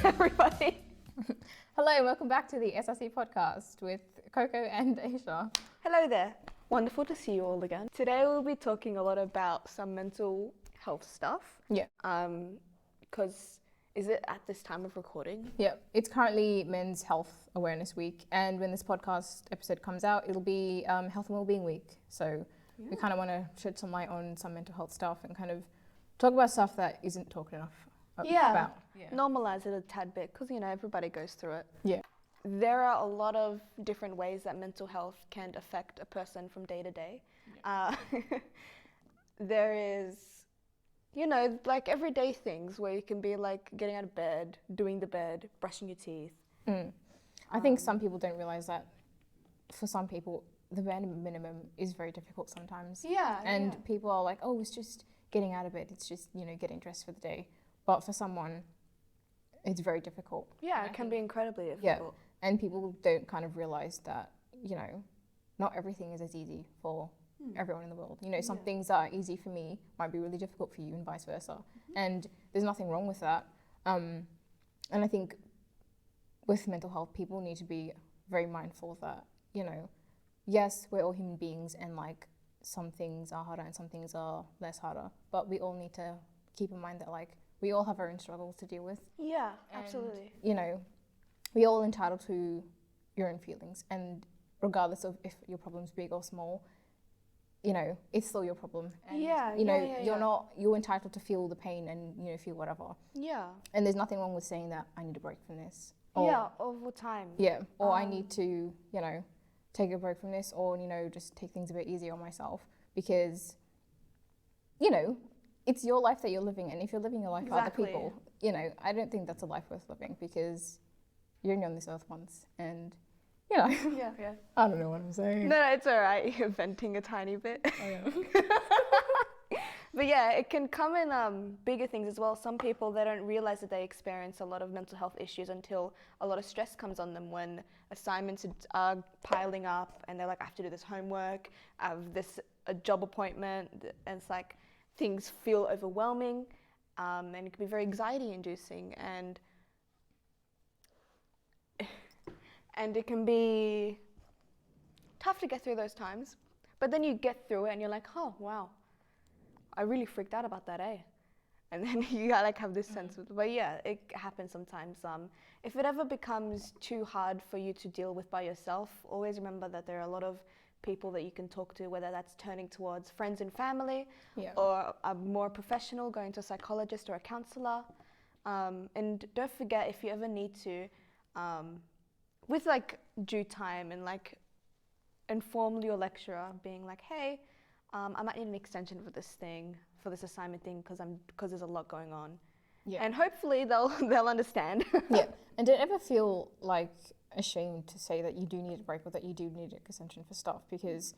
everybody. Hello, and welcome back to the SRC Podcast with Coco and Aisha. Hello there. Wonderful to see you all again. Today we'll be talking a lot about some mental health stuff. Yeah. Because is it at this time of recording? Yeah, it's currently Men's Health Awareness Week, and when this podcast episode comes out, it'll be Health and Wellbeing Week. So we kind of want to shed some light on some mental health stuff and kind of talk about stuff that isn't talked enough about. Yeah. Normalize it a tad bit because, everybody goes through it. Yeah. There are a lot of different ways that mental health can affect a person from day to day. Yeah. There is, like everyday things where you can be like getting out of bed, doing the bed, brushing your teeth. I think some people don't realize that for some people, the bare minimum is very difficult sometimes. Yeah. And people are like, oh, it's just getting out of bed. It's just, getting dressed for the day. But for someone, it's very difficult. Yeah, it can be incredibly difficult. Yeah. And people don't kind of realize that, not everything is as easy for everyone in the world. Some things that are easy for me might be really difficult for you and vice versa. And there's nothing wrong with that. And I think with mental health, people need to be very mindful that, yes, we're all human beings and like some things are harder and some things are less harder. But we all need to keep in mind that like we all have our own struggles to deal with. Yeah, and, absolutely. We're all entitled to your own feelings, and regardless of if your problem's big or small, it's still your problem. And, you're entitled to feel the pain and, feel whatever. Yeah. And there's nothing wrong with saying that I need a break from this. Or, over time. Yeah. Or I need to, take a break from this, or, just take things a bit easier on myself because, it's your life that you're living, and if you're living your life for other people, I don't think that's a life worth living because you're only on this earth once, and Yeah. I don't know what I'm saying. No, it's all right. You're venting a tiny bit. Oh, yeah. But yeah, it can come in bigger things as well. Some people, they don't realize that they experience a lot of mental health issues until a lot of stress comes on them when assignments are piling up and they're like, I have to do this homework, I have a job appointment, and it's like things feel overwhelming, and it can be very anxiety inducing, and it can be tough to get through those times. But then you get through it and you're like, oh, wow, I really freaked out about that, eh? And then you have this sense of, but yeah, it happens sometimes. If it ever becomes too hard for you to deal with by yourself, always remember that there are a lot of people that you can talk to, whether that's turning towards friends and family, or a more professional, going to a psychologist or a counselor. And don't forget, if you ever need to, with due time and inform your lecturer, being like, hey, I might need an extension for this assignment thing because there's a lot going on. Yeah. And hopefully they'll understand. Yeah. And don't ever feel ashamed to say that you do need a break or that you do need an extension for stuff, because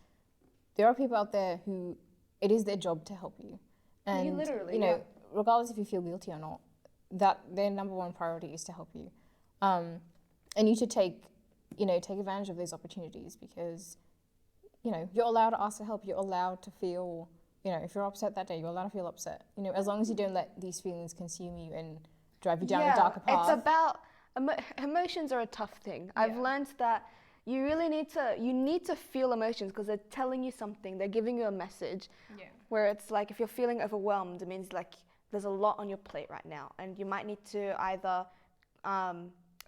there are people out there who it is their job to help you. And literally, regardless if you feel guilty or not, that their number one priority is to help you. And you should take advantage of those opportunities because, you're allowed to ask for help. You're allowed to feel, if you're upset that day, you're allowed to feel upset. As long as you don't let these feelings consume you and drive you down a darker path. It's about, emotions are a tough thing. Yeah. I've learned that you really need to feel emotions because they're telling you something. They're giving you a message. Yeah. Where it's like, if you're feeling overwhelmed, it means there's a lot on your plate right now. And you might need to either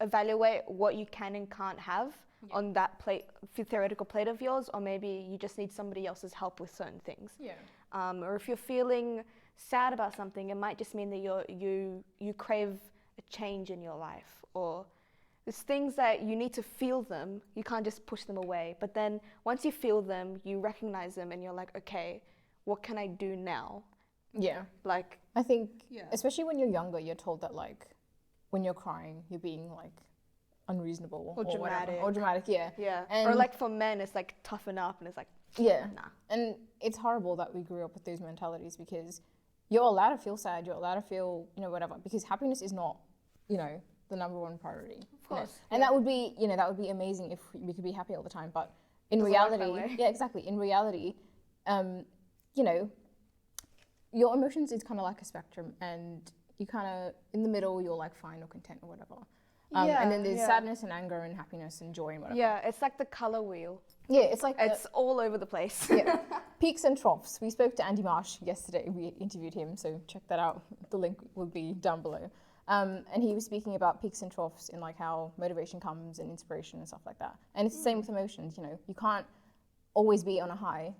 evaluate what you can and can't have on that theoretical plate of yours, or maybe you just need somebody else's help with certain things. Yeah. Or if you're feeling sad about something, it might just mean that you crave a change in your life, or there's things that you need to feel them. You can't just push them away. But then once you feel them, you recognize them, and you're like, okay, what can I do now? Yeah. I think, especially when you're younger, you're told that when you're crying, you're being unreasonable or dramatic. Or dramatic, yeah. Yeah. Or for men, it's toughen up, and it's nah. And it's horrible that we grew up with those mentalities because you're allowed to feel sad, you're allowed to feel, whatever, because happiness is not, the number one priority. Of course. And that would be, that would be amazing if we could be happy all the time, but in reality, yeah, exactly. In reality, your emotions is kind of like a spectrum, and you kind of, in the middle, you're like fine or content or whatever. And then there's sadness and anger and happiness and joy and whatever. Yeah, it's like the color wheel. Yeah, it's like it's all over the place. Yeah. Peaks and troughs. We spoke to Andy Marsh yesterday. We interviewed him, so check that out. The link will be down below. And he was speaking about peaks and troughs in like how motivation comes and inspiration and stuff like that. And it's the same with emotions. You know, you can't always be on a high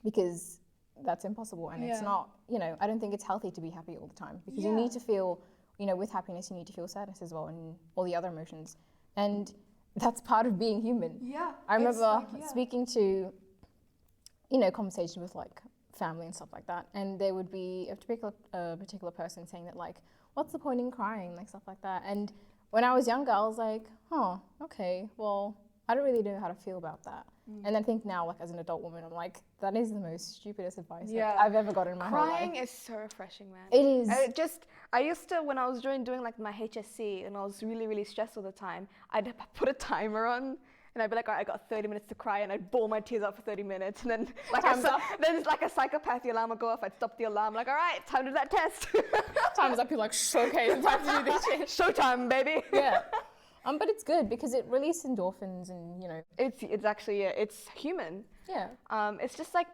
because that's impossible, and it's not. You know, I don't think it's healthy to be happy all the time because you need to feel. You know, with happiness, you need to feel sadness as well and all the other emotions. And that's part of being human. Yeah. I remember speaking to, you know, conversation with like family and stuff like that. And there would be a particular person saying that like, what's the point in crying? Like stuff like that. And when I was younger, I was like, oh, okay, well, I don't really know how to feel about that. And I think now, like as an adult woman, I'm like, that is the most stupidest advice I've ever gotten in my whole life. Crying is so refreshing, man. It is. I used to, when I was doing like my HSC and I was really, really stressed all the time, I'd put a timer on and I'd be like, all right, I got 30 minutes to cry, and I'd bawl my tears out for 30 minutes. And then then it's like a psychopath, the alarm would go off, I'd stop the alarm, like, all right, time to do that test. Time's up, you're like, okay, it's time to do this shit. Showtime, baby. Yeah. But it's good because it releases endorphins and, you know. It's actually, it's human. Yeah. It's just like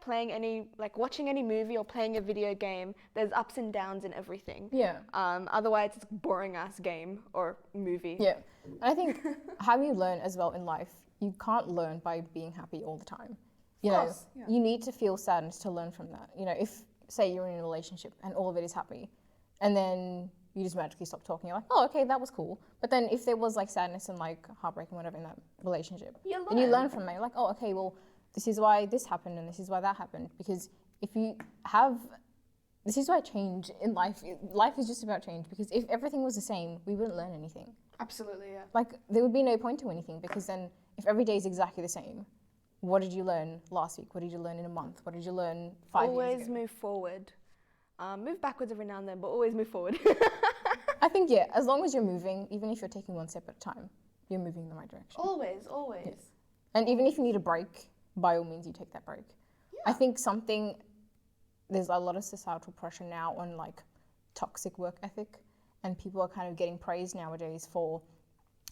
watching any movie or playing a video game. There's ups and downs in everything. Yeah. Otherwise, it's a boring ass game or movie. Yeah. And I think how you learn as well in life, you can't learn by being happy all the time. You know, you need to feel sadness to learn from that. You know, if, say, you're in a relationship and all of it is happy, and then you just magically stop talking, you're like, oh, okay, that was cool. But then if there was like sadness and like heartbreak and whatever in that relationship, then you learn from it. You're like, oh, okay, well, this is why this happened and this is why that happened. Because this is why change in life is just about change. Because if everything was the same, we wouldn't learn anything. Absolutely, yeah. Like, there would be no point to anything, because then if every day is exactly the same, what did you learn last week? What did you learn in a month? What did you learn 5 years ago? Always move forward. Move backwards every now and then, but always move forward. I think, as long as you're moving, even if you're taking one step at a time, you're moving in the right direction. Always. Yeah. And even if you need a break, by all means, you take that break. Yeah. I think there's a lot of societal pressure now on like toxic work ethic, and people are kind of getting praised nowadays for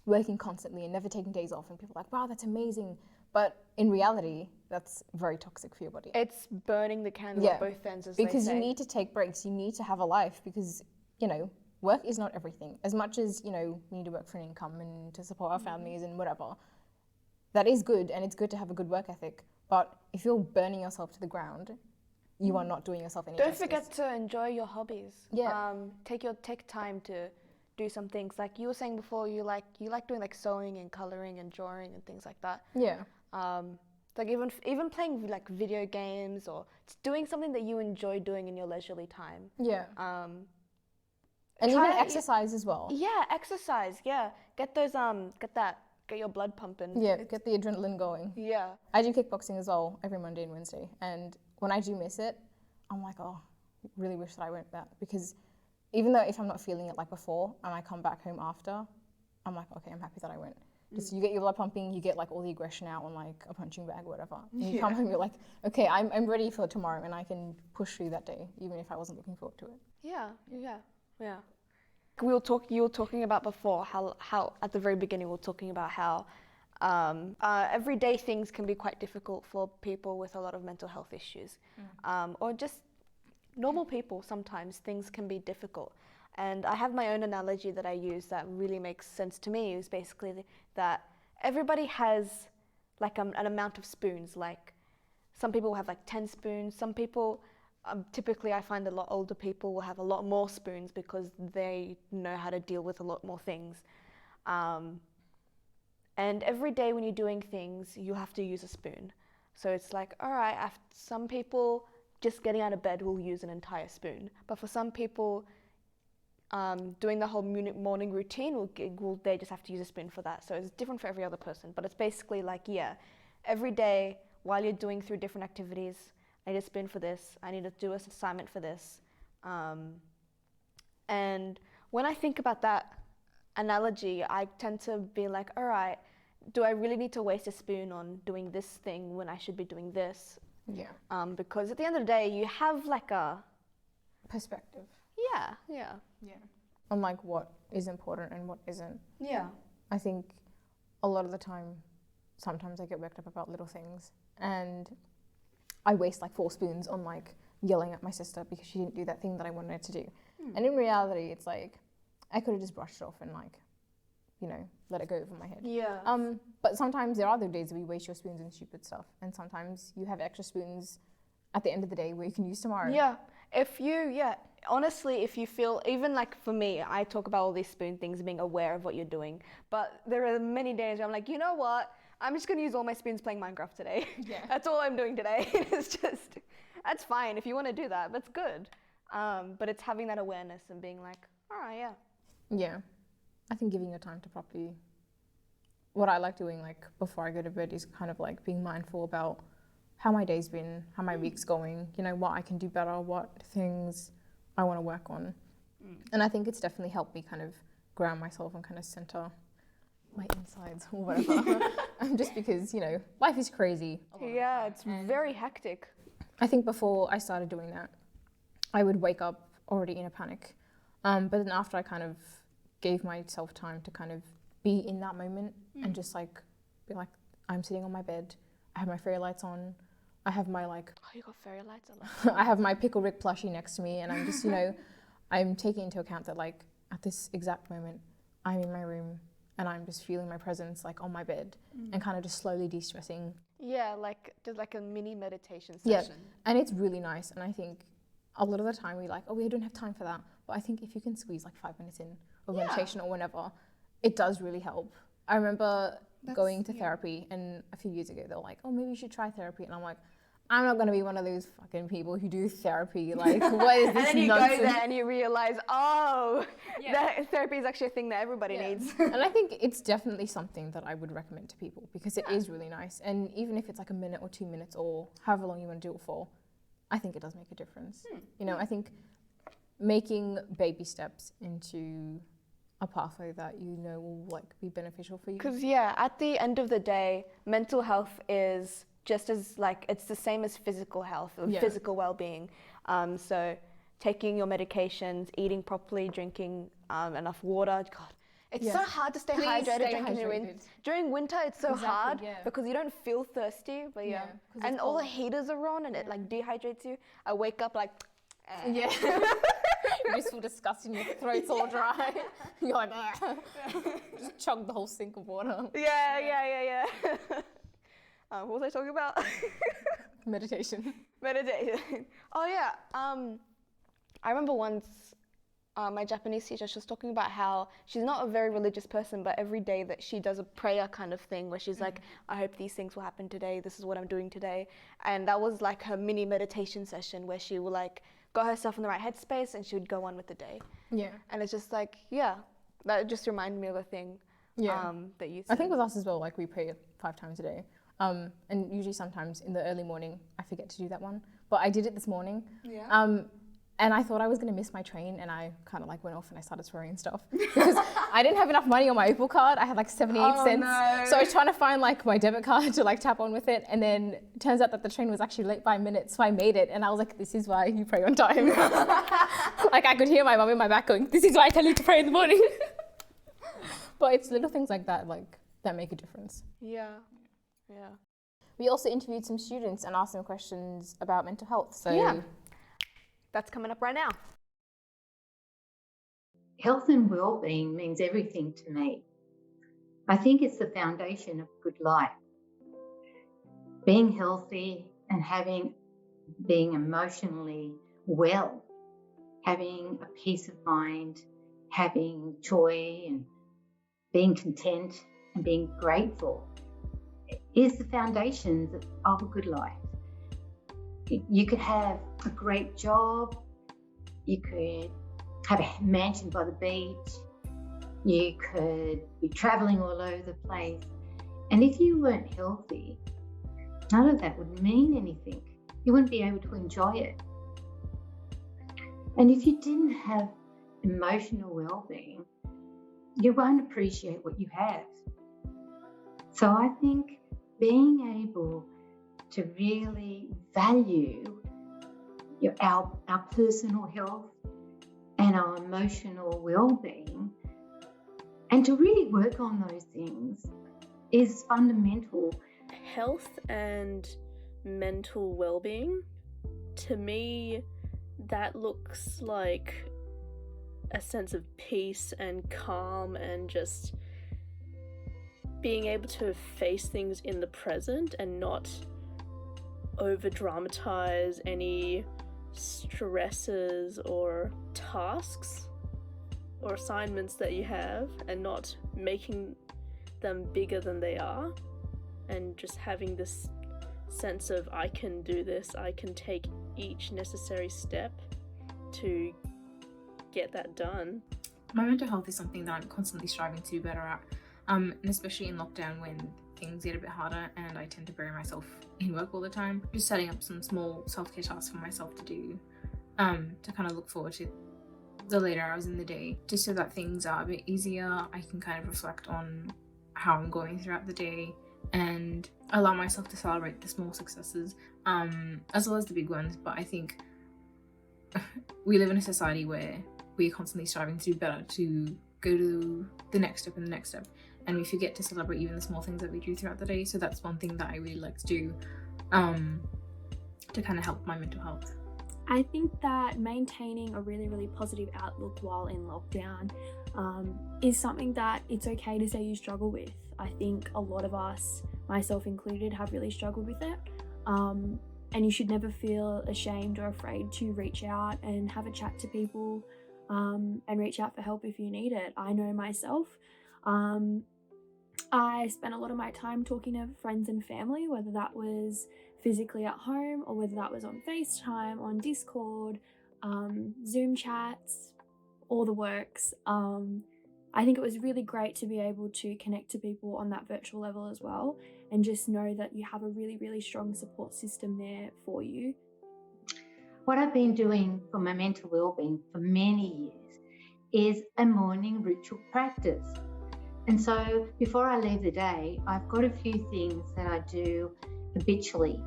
working constantly and never taking days off, and people are like, wow, that's amazing. But in reality, that's very toxic for your body. It's burning the candle at both ends, as because they say. You need to take breaks. You need to have a life, because, you know, work is not everything. As much as, you know, we need to work for an income and to support our families and whatever, that is good, and it's good to have a good work ethic. But if you're burning yourself to the ground, you are not doing yourself any justice. Don't forget to enjoy your hobbies. Yeah. Take time to do some things. Like you were saying before, you like doing like sewing and coloring and drawing and things like that. Yeah. Like even playing like video games, or just doing something that you enjoy doing in your leisurely time. Yeah. And even exercise as well. Yeah, exercise. Yeah, get your blood pumping. Yeah, get the adrenaline going. Yeah. I do kickboxing as well every Monday and Wednesday, and when I do miss it, I'm like, oh, really wish that I went back, because even though if I'm not feeling it like before and I come back home after, I'm like, okay, I'm happy that I went. Just you get your blood pumping, you get like all the aggression out on like a punching bag or whatever. And you come home, you're like, okay, I'm ready for tomorrow, and I can push through that day, even if I wasn't looking forward to it. Yeah. You were talking about before how at the very beginning we were talking about how everyday things can be quite difficult for people with a lot of mental health issues, or just normal people. Sometimes things can be difficult. And I have my own analogy that I use that really makes sense to me, is basically that everybody has like an amount of spoons. Like some people have like 10 spoons. Some people, typically I find a lot older people will have a lot more spoons because they know how to deal with a lot more things. And every day when you're doing things, you have to use a spoon. So it's like, all right, some people just getting out of bed will use an entire spoon. But for some people, doing the whole morning routine, they just have to use a spoon for that. So it's different for every other person. But it's basically like, every day while you're doing through different activities, I need a spoon for this, I need to do an assignment for this. And when I think about that analogy, I tend to be like, all right, do I really need to waste a spoon on doing this thing when I should be doing this? Yeah. Because at the end of the day, you have like a perspective. Yeah. On like what is important and what isn't. Yeah. I think a lot of the time, sometimes I get worked up about little things, and I waste like 4 spoons on like yelling at my sister because she didn't do that thing that I wanted her to do. And in reality, it's like I could have just brushed it off and like, you know, let it go over my head. Yeah. But sometimes there are the days where you waste your spoons on stupid stuff, and sometimes you have extra spoons at the end of the day where you can use tomorrow. Yeah. Honestly, if you feel, even like for me, I talk about all these spoon things, being aware of what you're doing. But there are many days where I'm like, you know what? I'm just going to use all my spoons playing Minecraft today. Yeah. That's all I'm doing today. It's just, that's fine. If you want to do that, that's good. But it's having that awareness and being like, all right, yeah. Yeah. I think giving your time to properly, what I like doing like before I go to bed is kind of like being mindful about how my day's been, how my week's going, you know, what I can do better, what things I want to work on. And I think it's definitely helped me kind of ground myself and kind of center my insides or whatever. Just because, you know, life is crazy. Yeah, it's very hectic. I think before I started doing that, I would wake up already in a panic. But then after I kind of gave myself time to kind of be in that moment and just like be like, I'm sitting on my bed, I have my fairy lights on, I have my like, Oh, you got fairy lights on. I have my Pickle Rick plushie next to me, and I'm just, you know, I'm taking into account that like at this exact moment, I'm in my room and I'm just feeling my presence like on my bed and kind of just slowly de-stressing. Yeah, like just like a mini meditation Yeah, session. and it's really nice. And I think a lot of the time we like, oh, we don't have time for that. But I think if you can squeeze like 5 minutes in of meditation or whenever, it does really help. I remember going to therapy, and a few years ago they were like, oh, maybe you should try therapy. And I'm like, I'm not going to be one of those fucking people who do therapy. Like, what is this And then you nonsense? go there and you realize, that therapy is actually a thing that everybody needs. And I think it's definitely something that I would recommend to people because it is really nice. And even if it's like a minute or 2 minutes or however long you want to do it for, I think it does make a difference. You know, I think making baby steps into a pathway that you know will like be beneficial for you. Because at the end of the day, mental health is just as like, it's the same as physical health, or physical well-being. So taking your medications, eating properly, drinking enough water. God, it's so hard to stay hydrated. During winter, it's so hard because you don't feel thirsty, but and all the heaters are on and it like dehydrates you. I wake up like, you just feel disgusting, your throat's all dry. You're like, just chug the whole sink of water. Yeah. What was I talking about? Meditation. Oh yeah. I remember once my Japanese teacher, she was talking about how she's not a very religious person, but every day that she does a prayer kind of thing where she's like, I hope these things will happen today. This is what I'm doing today. And that was like her mini meditation session where she would like got herself in the right headspace and she would go on with the day. Yeah. And it's just like, that just reminded me of a thing that you said. I think with us as well, like we pray 5 times a day. And usually sometimes in the early morning, I forget to do that one. But I did it this morning. And I thought I was going to miss my train, and I kind of like went off and I started swearing and stuff because I didn't have enough money on my Opal card. I had like 78 cents. No. So I was trying to find like my debit card to like tap on with it. And then it turns out that the train was actually late by a minute. So I made it. And I was like, this is why you pray on time. Like I could hear my mum in my back going, this is why I tell you to pray in the morning. But it's little things like that, like that make a difference. Yeah. We also interviewed some students and asked them questions about mental health. So that's coming up right now. Health and well-being means everything to me. I think it's the foundation of good life. Being healthy and being emotionally well, having a peace of mind, having joy and being content and being grateful is the foundations of a good life. You could have a great job, you could have a mansion by the beach, you could be traveling all over the place, and if you weren't healthy, none of that would mean anything. You wouldn't be able to enjoy it. And if you didn't have emotional well-being, you won't appreciate what you have. So I think being able to really value our personal health and our emotional well-being, and to really work on those things is fundamental. Health and mental well-being, to me, that looks like a sense of peace and calm and just being able to face things in the present and not over dramatize any stresses or tasks or assignments that you have, and not making them bigger than they are, and just having this sense of I can do this, I can take each necessary step to get that done. My mental health is something that I'm constantly striving to do better at, and especially in lockdown when things get a bit harder and I tend to bury myself in work all the time. Just setting up some small self-care tasks for myself to do, to kind of look forward to the later hours in the day, just so that things are a bit easier. I can kind of reflect on how I'm going throughout the day and allow myself to celebrate the small successes, as well as the big ones. But I think we live in a society where we're constantly striving to do better, to go to the next step and the next step, and we forget to celebrate even the small things that we do throughout the day. So that's one thing that I really like to do, to kind of help my mental health. I think that maintaining a really, really positive outlook while in lockdown is something that it's okay to say you struggle with. I think a lot of us, myself included, have really struggled with it. And you should never feel ashamed or afraid to reach out and have a chat to people, and reach out for help if you need it. I know myself. I spent a lot of my time talking to friends and family, whether that was physically at home or whether that was on FaceTime, on Discord, Zoom chats, all the works. I think it was really great to be able to connect to people on that virtual level as well, and just know that you have a really, really strong support system there for you. What I've been doing for my mental well-being for many years is a morning ritual practice. And so before I leave the day, I've got a few things that I do habitually.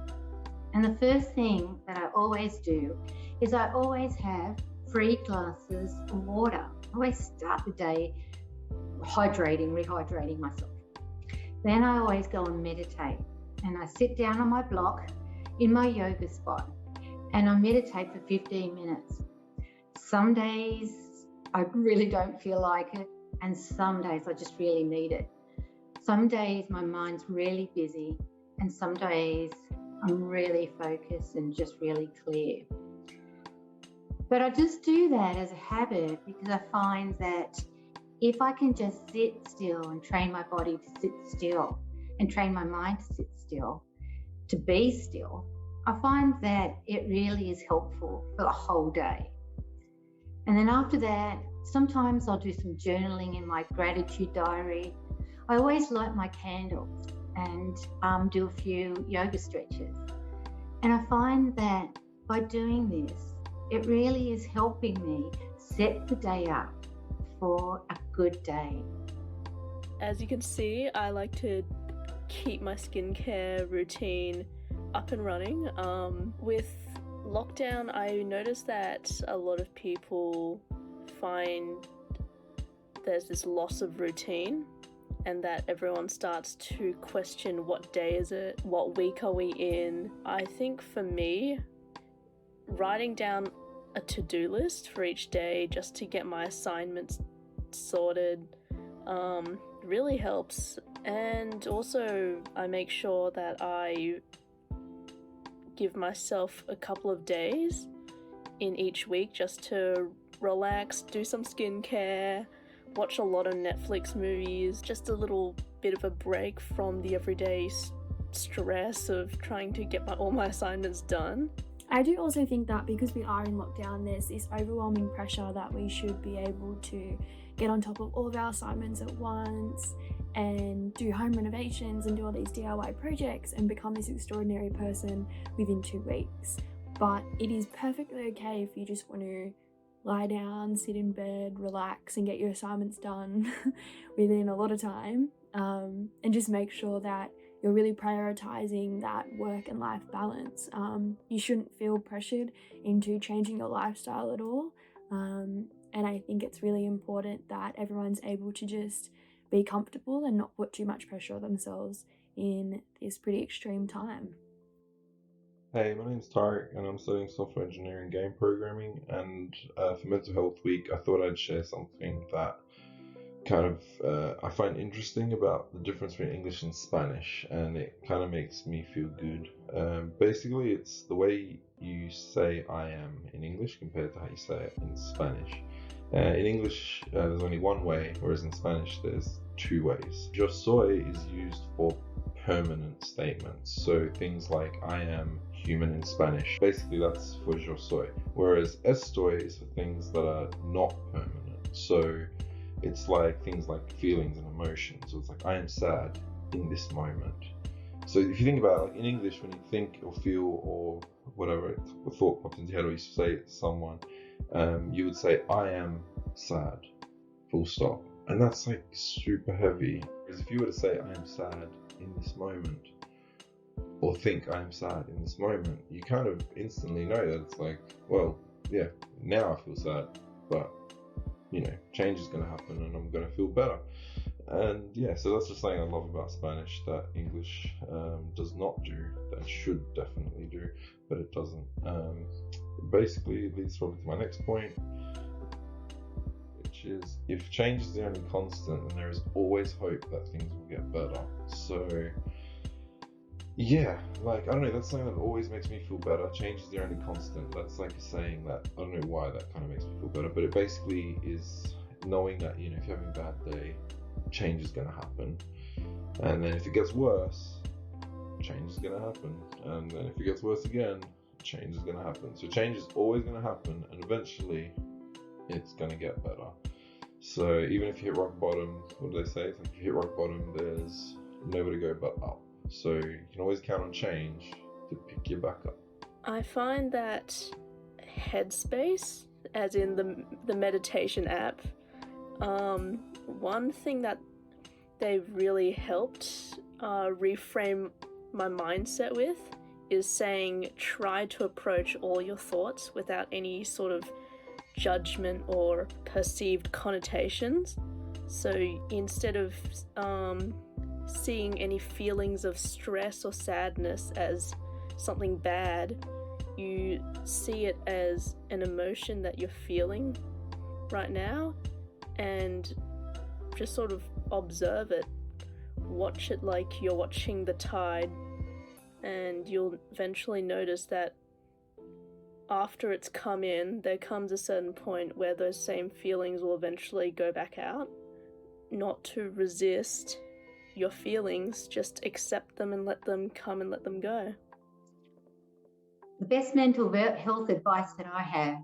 And the first thing that I always do is I always have 3 glasses of water. I always start the day rehydrating myself. Then I always go and meditate, and I sit down on my block in my yoga spot and I meditate for 15 minutes. Some days I really don't feel like it, and some days I just really need it. Some days my mind's really busy, and some days I'm really focused and just really clear. But I just do that as a habit because I find that if I can just sit still and train my body to sit still and train my mind to sit still, to be still, I find that it really is helpful for the whole day. And then after that, sometimes I'll do some journaling in my gratitude diary. I always light my candles and do a few yoga stretches. And I find that by doing this, it really is helping me set the day up for a good day. As you can see, I like to keep my skincare routine up and running. With lockdown, I noticed that a lot of people find there's this loss of routine, and that everyone starts to question what day is it, what week are we in. I think for me, writing down a to-do list for each day just to get my assignments sorted really helps. And also I make sure that I give myself a couple of days in each week just to relax, do some skincare, watch a lot of Netflix movies, just a little bit of a break from the everyday stress of trying to get all my assignments done. I do also think that because we are in lockdown, there's this overwhelming pressure that we should be able to get on top of all of our assignments at once and do home renovations and do all these DIY projects and become this extraordinary person within 2 weeks. But it is perfectly okay if you just want to lie down, sit in bed, relax and get your assignments done within a lot of time, and just make sure that you're really prioritizing that work and life balance. You shouldn't feel pressured into changing your lifestyle at all. And I think it's really important that everyone's able to just be comfortable and not put too much pressure on themselves in this pretty extreme time. Hey, my name's Tarek and I'm studying software engineering game programming, and for Mental Health Week I thought I'd share something that kind of I find interesting about the difference between English and Spanish, and it kind of makes me feel good. Basically, it's the way you say I am in English compared to how you say it in Spanish. In English, there's only one way, whereas in Spanish, there's two ways. Yo soy is used for permanent statements, so things like I am human in Spanish. Basically, that's for yo soy, whereas estoy is for things that are not permanent. So it's like things like feelings and emotions. So it's like I am sad in this moment. So if you think about it, like in English, when you think or feel or whatever a thought pops into your head, or you say it to someone, you would say I am sad, full stop. And that's like super heavy. Whereas if you were to say I am sad in this moment, or think I am sad in this moment, you kind of instantly know that it's like, well, yeah, now I feel sad, but you know, change is going to happen and I'm going to feel better. And yeah, so that's just something I love about Spanish that English does not do, that should definitely do, but it doesn't. Basically, it leads probably to my next point, which is if change is the only constant, then there is always hope that things will get better. So yeah, like, I don't know, that's something that always makes me feel better. Change is the only constant. That's like a saying that, I don't know why that kind of makes me feel better, but it basically is knowing that, you know, if you're having a bad day, change is going to happen. And then if it gets worse, change is going to happen. And then if it gets worse again, change is going to happen. So change is always going to happen, and eventually it's going to get better. So even if you hit rock bottom, what do they say? It's like if you hit rock bottom, there's nowhere to go but up. So you can always count on change to pick you back up. I find that Headspace, as in the meditation app, one thing that they've really helped reframe my mindset with is saying try to approach all your thoughts without any sort of judgment or perceived connotations. So instead of seeing any feelings of stress or sadness as something bad, you see it as an emotion that you're feeling right now, and just sort of observe it. Watch it like you're watching the tide, and you'll eventually notice that after it's come in, there comes a certain point where those same feelings will eventually go back out. Not to resist your feelings, just accept them and let them come and let them go. The best mental health advice that I have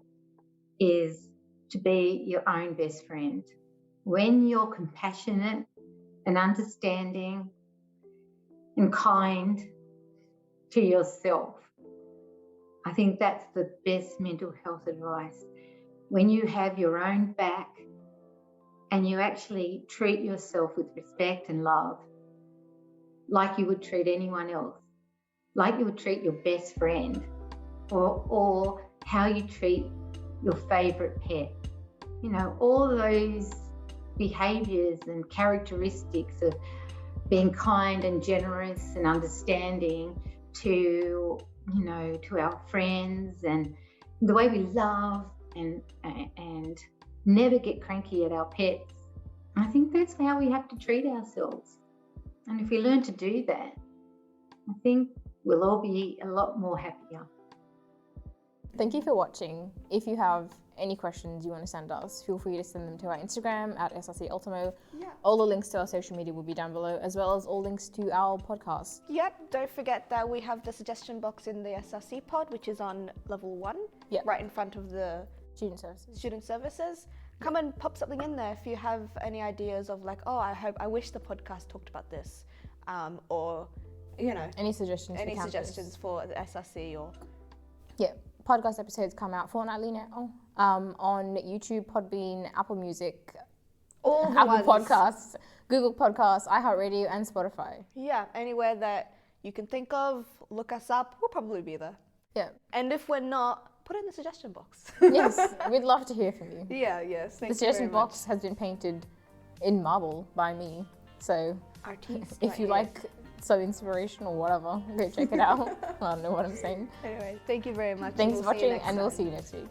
is to be your own best friend. When you're compassionate and understanding and kind to yourself, I think that's the best mental health advice. When you have your own back and you actually treat yourself with respect and love, like you would treat anyone else, like you would treat your best friend, or how you treat your favorite pet. You know, all those behaviors and characteristics of being kind and generous and understanding to, you know, to our friends, and the way we love and never get cranky at our pets. I think that's how we have to treat ourselves. And if we learn to do that, I think we'll all be a lot more happier. Thank you for watching. If you have any questions you want to send us, feel free to send them to our Instagram at SRC Ultimo. Yeah. All the links to our social media will be down below, as well as all links to our podcast. Yep, don't forget that we have the suggestion box in the SRC pod, which is on level 1, Yep. right in front of the student services. Come and pop something in there if you have any ideas of like, oh, I wish the podcast talked about this, or, you know, Any suggestions any for campus? suggestions for the SRC or... Yeah, podcast episodes come out fortnightly now on YouTube, Podbean, Apple Music, all the Apple ones. Podcasts, Google Podcasts, iHeartRadio, and Spotify. Yeah, anywhere that you can think of, look us up, we'll probably be there. Yeah. And if we're not, put it in the suggestion box. Yes, we'd love to hear from you. Yes. The suggestion box has been painted in marble by me. So Artiste if right you here. like some inspiration or whatever, go check it out. I don't know what I'm saying. Anyway, thank you very much. Thanks and for we'll see you watching, next and we'll time. see you next week.